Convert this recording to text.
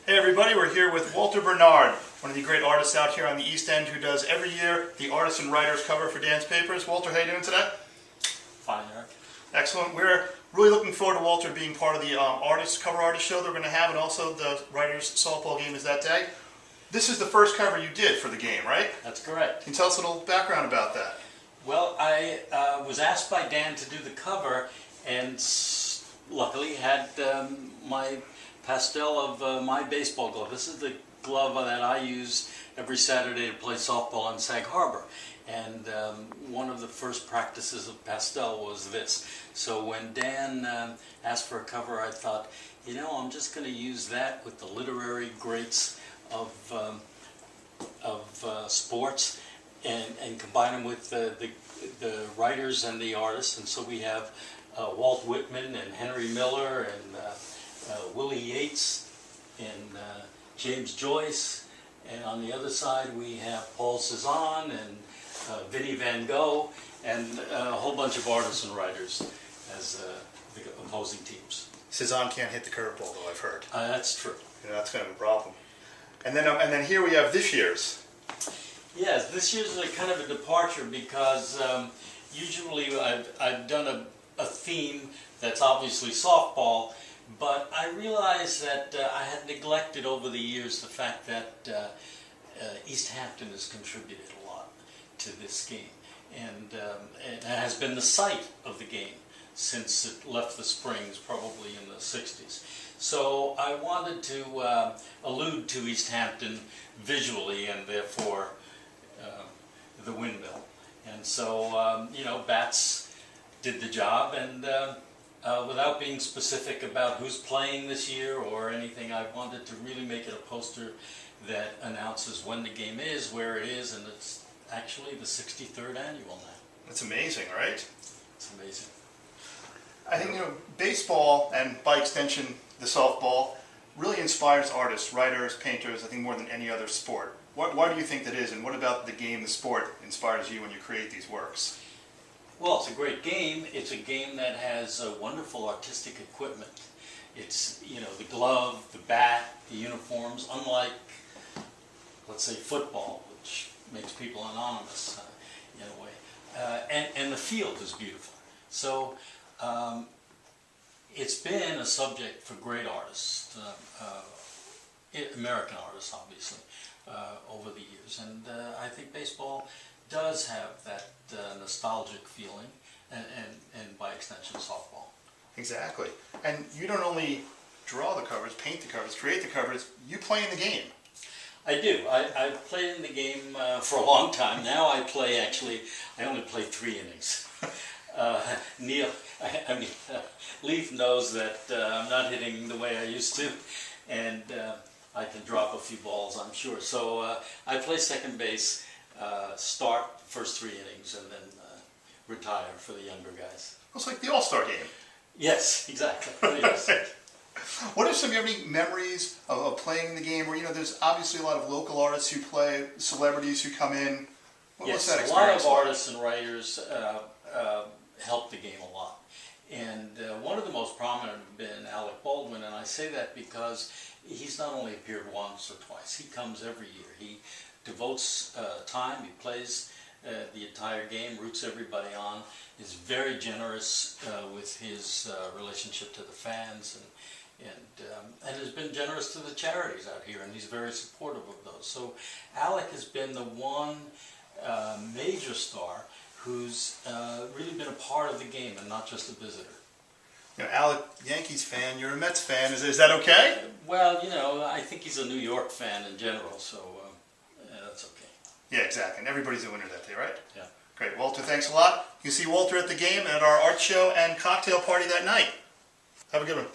Hey everybody, we're here with Walter Bernard, one of the great artists out here on the East End who does every year the Artists and Writers cover for dance papers. Walter, how you doing today? Fine, Eric. Excellent. We're really looking forward to Walter being part of the cover artist show they're going to have, and also the Writers softball game is that day. This is the first cover you did for the game, right? That's correct. Can you tell us a little background about that? Well, I was asked by Dan to do the cover, and luckily had my pastel of my baseball glove. This is the glove that I use every Saturday to play softball in Sag Harbor. And one of the first practices of pastel was this. So when Dan asked for a cover, I thought, you know, I'm just going to use that with the literary greats of sports and combine them with the writers and the artists. And so we have Walt Whitman and Henry Miller and Willie Yates and James Joyce, and on the other side we have Paul Cezanne and Vinnie Van Gogh and a whole bunch of artists and writers as the opposing teams. Cezanne can't hit the curveball, though, I've heard. That's true. Yeah, that's kind of a problem. And then here we have this year's. Yes, this year's a kind of a departure because usually I've done a theme that's obviously softball, but I realized that I had neglected over the years the fact that East Hampton has contributed a lot to this game, and it has been the site of the game since it left the Springs, probably in the 60s. So I wanted to allude to East Hampton visually, and therefore the windmill. And so, you know, bats did the job, and without being specific about who's playing this year or anything, I wanted to really make it a poster that announces when the game is, where it is, and it's actually the 63rd annual now. That's amazing, right? It's amazing. I think, you know, baseball and by extension the softball really inspires artists, writers, painters, I think more than any other sport. Why do you think that is, and what about the game, the sport, inspires you when you create these works? Well, it's a great game. It's a game that has wonderful artistic equipment. It's, you know, the glove, the bat, the uniforms, unlike, let's say, football, which makes people anonymous in a way. And the field is beautiful. So it's been a subject for great artists, American artists, obviously, over the years. And I think baseball does have that nostalgic feeling, and by extension softball. Exactly. And you don't only draw the covers, paint the covers, create the covers, you play in the game. I do. I've played in the game for a long time. Now I only play 3 innings. Leaf knows that I'm not hitting the way I used to, and I can drop a few balls, I'm sure. So I play second base, start the first 3 innings, and then retire for the younger guys. It's like the All-Star game. Yes, exactly. What are some of your any memories of playing in the game? Where, you know, there's obviously a lot of local artists who play, celebrities who come in. What's that experience a lot of like? artists and writers help the game a lot. And one of the most prominent have been Alec Baldwin, and I say that because he's not only appeared once or twice, he comes every year. He devotes time, he plays the entire game, roots everybody on, is very generous with his relationship to the fans, and has been generous to the charities out here, and he's very supportive of those. So Alec has been the one major star who's really been a part of the game and not just a visitor. You know, Alec, Yankees fan, you're a Mets fan. Is that okay? Well, you know, I think he's a New York fan in general, so that's okay. Yeah, exactly. And everybody's a winner that day, right? Yeah. Great. Walter, thanks a lot. You can see Walter at the game and at our art show and cocktail party that night. Have a good one.